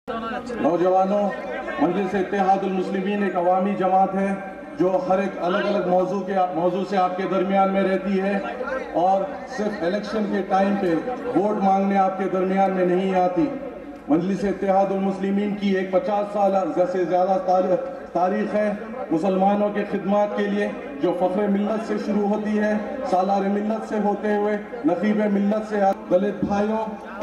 نوجوانوں، مجلس اتحاد المسلمین ایک عوامی جماعت ہے جو ہر ایک الگ الگ موضوع سے آپ کے درمیان میں رہتی ہے اور صرف الیکشن کے ٹائم پہ ووٹ مانگنے آپ کے درمیان میں نہیں آتی۔ مجلس اتحاد المسلمین کی ایک 50 سالہ سے زیادہ تاریخ ہے مسلمانوں کے خدمات کے لیے، جو فخر ملت سے شروع ہوتی ہے، سالار ملت سے ہوتے ہوئے نقیب ملت سے دلت بھائیوں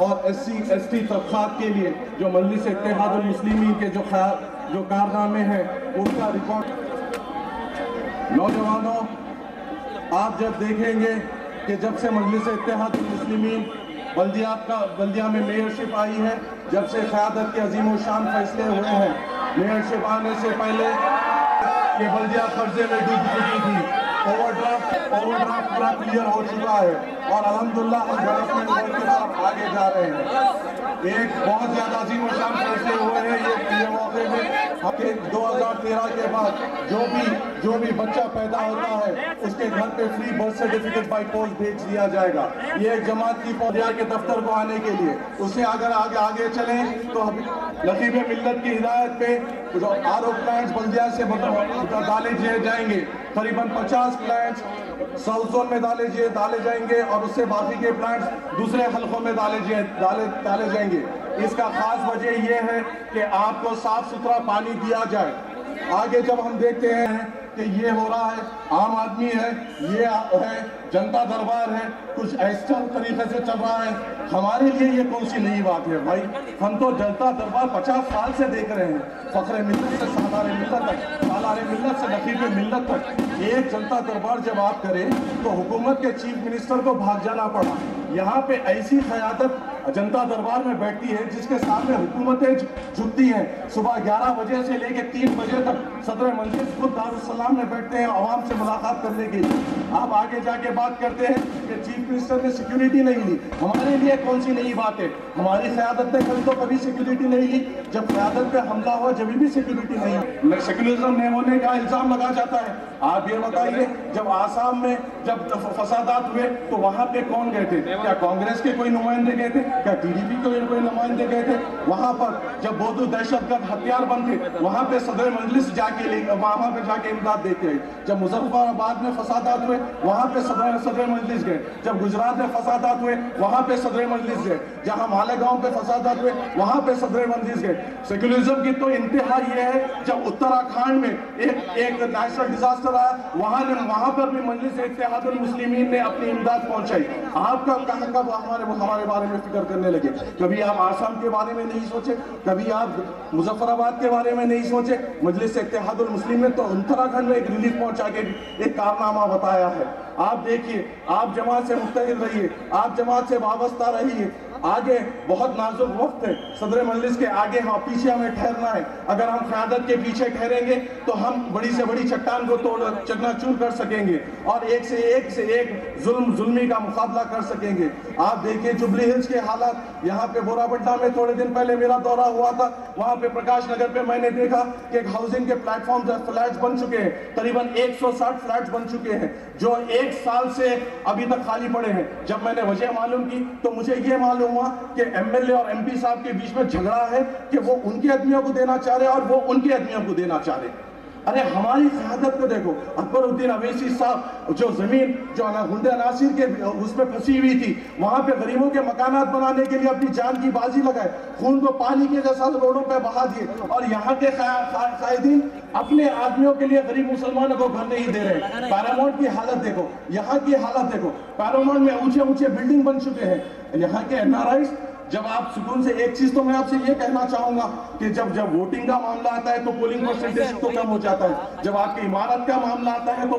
اور ایس ٹی طبقات کے لیے جو مجلس اتحاد المسلمین کے جو کارنامے ہیں ان کا ریکارڈ۔ نوجوانوں، آپ جب دیکھیں گے کہ جب سے مجلس اتحاد المسلمین بلدیہ میں میئرشپ آئی ہے، جب سے قیادت کے عظیم و شان فیصلے ہوئے ہیں، میئرشپ آنے سے پہلے یہ بلدیہ قرضے میں ڈوب چکی تھی، اوور ڈرافٹ پورا کلیئر ہو چکا ہے اور الحمدللہ ہم ڈیولپمنٹ ورک کی طرف آگے جا رہے ہیں۔ ایک بہت زیادہ عظیم و شان فیصلے ہوئے ہیں یہ موقع میں کہ 2013 کے بعد جو بھی بچہ پیدا ہوتا ہے اس کے گھر پہ free birth certificate by post بھیج دیا جائے گا۔ یہ ایک جماعت کی پودیار کے دفتر کو آنے کے لیے، اس سے اگر آگے چلیں تو نقیب ملت کی ہدایت پہ جو آر او پلانٹس بلدیہ سے ڈالے جائیں گے، قریباً 50 پلانٹس ساؤتھ زون میں ڈالے جائیں گے اور اس سے باقی کے پلانٹس دوسرے حلقوں میں ڈالے جائیں گے۔ اس کا خاص وجہ یہ ہے کہ آپ کو صاف ستھرا پانی دیا جائے۔ آگے جب ہم دیکھتے ہیں کہ یہ ہو رہا ہے، عام آدمی ہے، یہ ہے جنتا دربار ہے، کچھ ایسا طریقے سے چل رہا ہے، ہمارے لیے یہ کون سی نئی بات ہے بھائی؟ ہم تو جنتا دربار 50 سال سے دیکھ رہے ہیں، فخر ملت سے سالار ملت تک، سالار ملت سے نقیب ملت تک۔ ایک جنتا دربار جب آپ کریں تو حکومت کے چیف منسٹر کو بھاگ جانا پڑا۔ یہاں پہ ایسی قیادت جنتا دربار میں بیٹھتی ہے جس کے سامنے حکومتیں جھکتی ہیں۔ صبح 11 بجے سے لے کے 3 بجے تک صدر مجلس خود دارالسلام میں بیٹھتے ہیں عوام سے ملاقات کرنے کے لیے۔ آپ آگے جا کے بات کرتے ہیں کہ چیف منسٹر نے سیکیورٹی نہیں لی، ہمارے لیے کون سی نئی بات ہے؟ ہماری قیادت نے کبھی سیکیورٹی نہیں لی، جب قیادت پہ حملہ ہوا جب بھی سیکیورٹی نہیں۔ سیکولرزم نہیں ہونے کا الزام لگا جاتا ہے۔ آپ یہ بتائیے، جب آسام میں جب فسادات ہوئے تو وہاں پہ کون گئے تھے؟ کیا کانگریس کے کوئی نمائندے گئے تھے؟ کیا ٹی ڈی پی کے کوئی نمائندے گئے تھے؟ وہاں پر جب بودو دہشت گرد ہتھیار بند تھے وہاں پہ صدر مجلس وہاں پہ جا کے امداد دیتے ہیں۔ جب مظفر آباد میں فسادات ہوئے وہاں پہ صدر مجلس گئے۔ جب گجرات میں فسادات ہوئے وہاں پہ صدر مجلس گئے۔ جہاں مالیگاؤں پہ فسادات ہوئے وہاں پہ صدر مجلس گئے۔ سیکولرزم کی تو انتہا یہ ہے، جب اتراکھنڈ میں ایک نیشنل ڈیزاسٹر آیا وہاں پر بھی مجلس اتحاد المسلمین نے اپنی امداد پہنچائی۔ آپ کا کب ہمارے بارے میں فکر کرنے لگے؟ کبھی آپ آسام کے بارے میں نہیں سوچے، کبھی آپ مظفر آباد کے بارے میں نہیں سوچے۔ مجلس اتحاد المسلمین نے تو اتراکھنڈ میں ایک ریلیف پہنچا کے ایک کارنامہ بتایا ہے۔ آپ دیکھیے، آپ جماعت سے متحد رہیے، آپ جماعت سے وابستہ رہیے۔ آگے بہت نازک وقت ہے، صدر مجلس کے آگے پیچھے ہمیں ٹھہرنا ہے۔ اگر ہم قیادت کے پیچھے ٹھہریں گے تو ہم بڑی سے بڑی چٹان کو چکنا چور کر سکیں گے اور ایک سے ایک ظلمی کا مقابلہ کر سکیں گے۔ آپ دیکھیں جبلی ہلز کے حالات، یہاں پہ بورا بٹا میں تھوڑے دن پہلے میرا دورہ ہوا تھا، وہاں پہ پرکاش نگر پہ میں نے دیکھا کہ ایک ہاؤسنگ کے پلیٹ فارم فلیٹس بن چکے ہیں، قریباً 160 فلیٹس بن چکے ہیں جو 1 سال سے ابھی تک خالی پڑے ہیں۔ جب میں نے وجہ معلوم کی تو مجھے یہ معلوم ہوا کہ ایم ایل اے اور ایم پی صاحب کے بیچ میں جھگڑا ہے کہ وہ ان کے آدمیوں کو دینا چاہ رہے اور وہ ان کے آدمیوں کو دینا چاہ رہے۔ ارے ہماری قیادت کو دیکھو، اکبر الدین اویسی صاحب جو زمین جو غنڈے عناصر کے اس میں پھنسی ہوئی تھی وہاں پہ غریبوں کے مکانات بنانے کے لیے اپنی جان کی بازی لگائے، خون کو پانی کے جیسا روڈوں پہ بہا دیے، اور یہاں کے قائدین اپنے آدمیوں کے لیے غریب مسلمانوں کو گھر نہیں دے رہے۔ پیرامونٹ کی حالت دیکھو، یہاں کی حالت دیکھو، پیرامونٹ میں اونچے بلڈنگ بن چکے ہیں۔ یہاں کے این آر آئیز، جب آپ سکون سے ایک چیز تو میں آپ سے یہ کہنا چاہوں گا کہ جب ووٹنگ کا معاملہ آتا ہے تو پولنگ پرسنٹیج تو کم ہو جاتا ہے، جب آپ کی عمارت کا معاملہ آتا ہے تو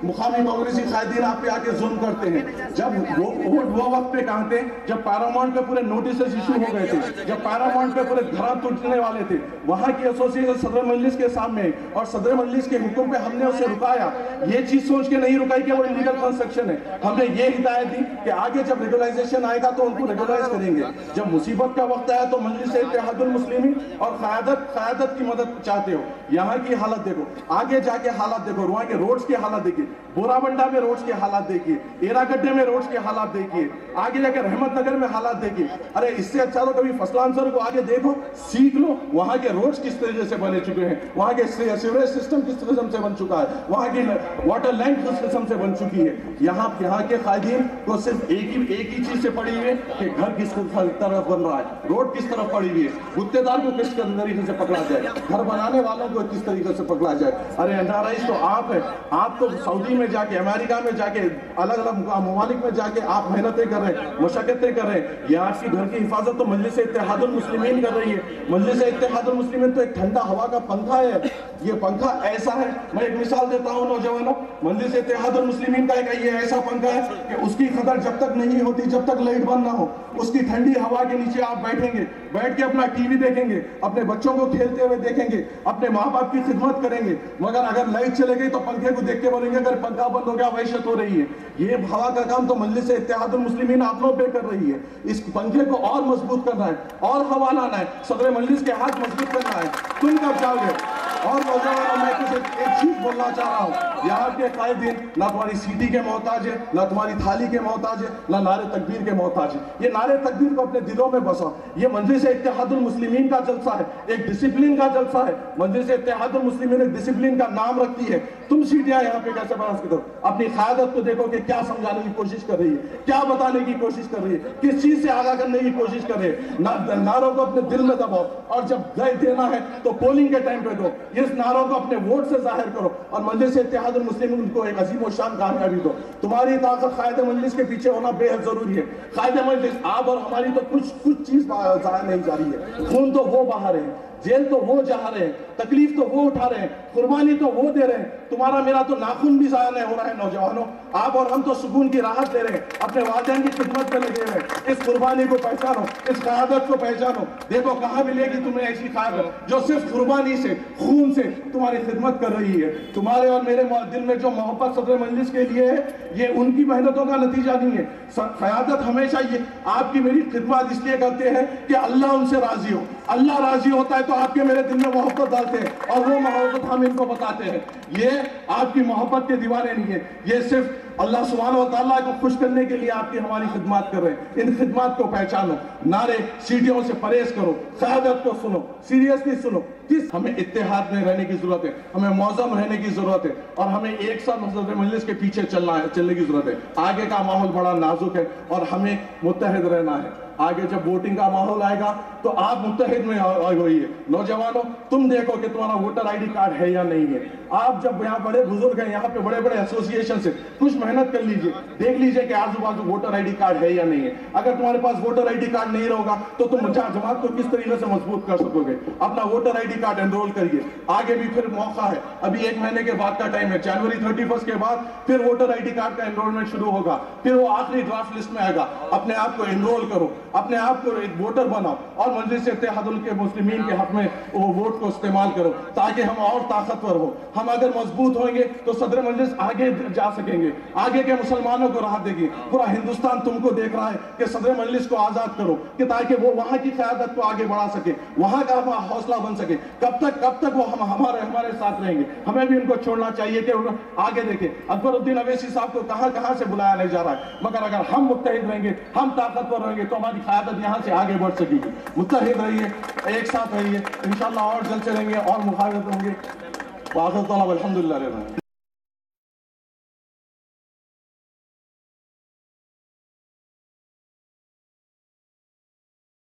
مقامی کانگریسی قائدین آپ پہ آ کے ظلم کرتے ہیں۔ جب وہ وقت پہ کہاں تھے جب پیرامونٹ پہ پورے نوٹسز ایشو ہو گئے تھے، جب پیرامونٹ پہ پورے گھر ٹوٹنے والے تھے، وہاں کی ایسوسیشن صدر مجلس کے سامنے اور صدر مجلس کے حکم پہ ہم نے اسے رکایا۔ یہ چیز سوچ کے نہیں رکائی کہ وہ انلیگل کنسٹرکشن ہے، ہم نے یہ ہدایت دی کہ آگے جب ریگولائزیشن रेगुलराइजेशन आएगा तो उनको रेगुलराइज करेंगे। जब मुसीबत का वक्त आया तो मजलिस इत्तेहादुल मुस्लिमीन और क़यादत की मदद चाहते हो। यहाँ की हालत देखो, आगे जाके हालत देखो, वहाँ के रोड्स की हालत देखिए, बोराबंडा में रोड्स की हालत देखिए, एरागड्डे में रोड्स की हालत देखिए, आगे जाके रहमत नगर में हालत देखिए। अरे इससे अच्छा तो कभी फसलांसर को आगे देखो, सीख लो वहाँ के रोड्स किस तरीके से बने चुके हैं, वहाँ के सीवरेज सिस्टम किस किस्म से बन चुका है, वहाँ की वाटर लाइन किस किस्म से बन चुकी है। यहाँ के कायदीन को सिर्फ एक ही चीज से पड़ी हुई है कि घर किस तरफ बन रहा है, रोड किस तरफ पड़ी हुई है, गुत्तेदार को किस तरीके से पकड़ा जाए, घर बनाने वालों को किस तरीके से पकड़ा जाए। अरे एनआरआई तो आप है, आप तो सऊदी में जाके, अमेरिका में जाके, अलग अलग ममालिक में जाके आप मेहनतें कर रहे हैं, मशक्कतें कर रहे हैं। ये आपकी घर की हिफाजत तो मजलिस इत्तेहादुल मुस्लिमीन कर रही है। मजलिस इत्तेहादुल मुस्लिमीन तो एक ठंडा हवा का पंखा है। ये पंखा ऐसा है, मैं एक मिसाल देता हूँ नौजवानों, मजलिस इत्तेहादुल मुस्लिमीन का एक ये ऐसा पंखा है कि उसकी कदर जब तक नहीं होती, जब तक लाइट बंद ना हो, उसकी ठंडी हवा के नीचे आप बैठेंगे, बैठ के अपना टीवी देखेंगे, अपने बच्चों को खेलते हुए देखेंगे, अपने माँ बाप की खिदमत करेंगे। मगर अगर लाइट चले गई तो पंखे को देख के बोलेंगे अगर पंखा बंद हो गया वहशत हो रही है। ये हवा का काम तो मजलिस इत्तेहादुल मुस्लिमीन आप लोग पे कर रही है। इस पंखे को और मजबूत करना है, और हवा लाना है, सदर मजलिस के हाथ मजबूत करना है। तुम कब जाओगे? और नौजवानों, मैं कुछ एक चीज बोलना चाह रहा हूँ, यहाँ के कायदीन ना तुम्हारी सीटी के मोहताज है, ना तुम्हारी थाली के मोहताज है, ना नारे तकबीर के मोहताज है। ये नारे तकबीर को अपने दिलों में बसाओ। ये मजलिस इत्तेहादुल मुस्लिमीन का जलसा है, एक डिसिप्लिन का जलसा है। मजलिस इत्तेहादुल मुस्लिमीन एक डिसिप्लिन का नाम रखती है। तुम सीटियां यहाँ पे कैसे बना सकते हो? अपनी क़यादत को देखो कि क्या समझाने की कोशिश कर रही है, क्या बताने की कोशिश कर रही है, किस चीज से आगाह करने की कोशिश कर रही है। नारों को अपने दिल में दबाओ, और जब देना है तो पोलिंग के टाइम पे दो। इस नारों को अपने वोट से जाहिर करो, और मजलिस इत्तेहादुल मुस्लिमीन को एक अजीम और शान कामयाबी दो। तुम्हारी ताकत कायदे मजलिस के पीछे होना बेहद जरूरी है। कायदे मजलिस आप और हमारी तो कुछ चीज जाया नहीं जा रही है। खून तो वो बहा रहे हैं, जेल तो वो जा रहे हैं, तकलीफ तो वो उठा रहे हैं, कुर्बानी तो वो दे रहे हैं। तुम्हारा मेरा तो नाखून भी जाया नहीं हो रहा है नौजवानों। आप और हम तो सुकून की राहत दे रहे हैं, अपने वालिदैन की खिदमत में लगे हुए हैं। इस कुर्बानी को पहचानो, इस क़यादत को पहचानो। देखो कहाँ मिलेगी तुम्हें ऐसी क़यादत जो सिर्फ कुर्बानी से, खून से तुम्हारी खिदमत कर रही है। तुम्हारे और मेरे दिल में जो मोहब्बत सदर मजलिस के लिए है, ये उनकी मेहनतों का नतीजा नहीं है। क़यादत हमेशा ये आपकी मेरी खिदमत इसलिए करते हैं कि अल्लाह उनसे राजी हो। अल्लाह राजी होता है तो आपके मेरे दिल में मोहब्बत डालते हैं, और वो मोहब्बत हम इनको बताते हैं। ये आपकी मोहब्बत के दीवाने नहीं है, ये सिर्फ अल्लाह सुब्हानहू व तआला को खुश करने के लिए आपकी हमारी खिदमत कर रहे हैं। इन खिदमत को पहचानो, नारे सीटियों से परहेज करो, क़यादत को सुनो, सीरियसली सुनो। किस हमें इत्तेहाद में रहने की जरूरत है, हमें मौजम रहने की जरूरत है, और हमें एक साथ सदर मजलिस के पीछे चलने की जरूरत है। आगे का माहौल बड़ा नाजुक है और हमें मुत्तहिद रहना है। आगे जब वोटिंग का माहौल आएगा तो आप मुत्तहिद में होइए। नौजवानों, तुम देखो कि तुम्हारा वोटर आईडी कार्ड है या नहीं है। आप जब यहाँ बड़े बुजुर्ग हैं, यहाँ पे बड़े बड़े एसोसिएशन से कुछ मेहनत कर लीजिए, देख लीजिए कि आजू बाजू वोटर आईडी कार्ड है या नहीं है। अगर तुम्हारे पास वोटर आईडी कार्ड नहीं होगा तो तुम जमात को किस तरीके से मजबूत कर सकोगे? अपना वोटर आईडी कार्ड एनरोल करिए। आगे भी फिर मौका है, अभी 1 महीने के बाद का टाइम है, जनवरी 31 के बाद फिर वोटर आईडी कार्ड का एनरोलमेंट शुरू होगा, फिर वो आखिरी ड्राफ्ट लिस्ट में आएगा। अपने आप को एनरोल करो, अपने आप को एक वोटर बनाओ, और मजलिस इत्तेहादुल के मुस्लिमीन के हक में वो वोट को इस्तेमाल करो, ताकि हम और ताकतवर हो। हम अगर मजबूत होंगे तो सदर मजलिस आगे जा सकेंगे, आगे के मुसलमानों को राहत देगी। पूरा हिंदुस्तान तुमको देख रहा है कि सदर मजलिस को आजाद करो, कि ताकि वो वहां की क़यादत को आगे बढ़ा सके, वहां का हौसला बन सके। कब तक वो हमारे साथ रहेंगे? हमें भी उनको छोड़ना चाहिए कि आगे देखें। अकबरुद्दीन अवैसी साहब को कहां से बुलाया नहीं जा रहा है, मगर अगर हम मुत्तहिद रहेंगे, हम ताकतवर रहेंगे तो हमारी क़यादत यहाँ से आगे बढ़ सकेगी। मुत्तहिद रहिए, एक साथ रहिए, इंशाअल्लाह और जल्द से रहेंगे और मुखालिफ होंगे। वाक़िअत अल्हम्दुलिल्लाह।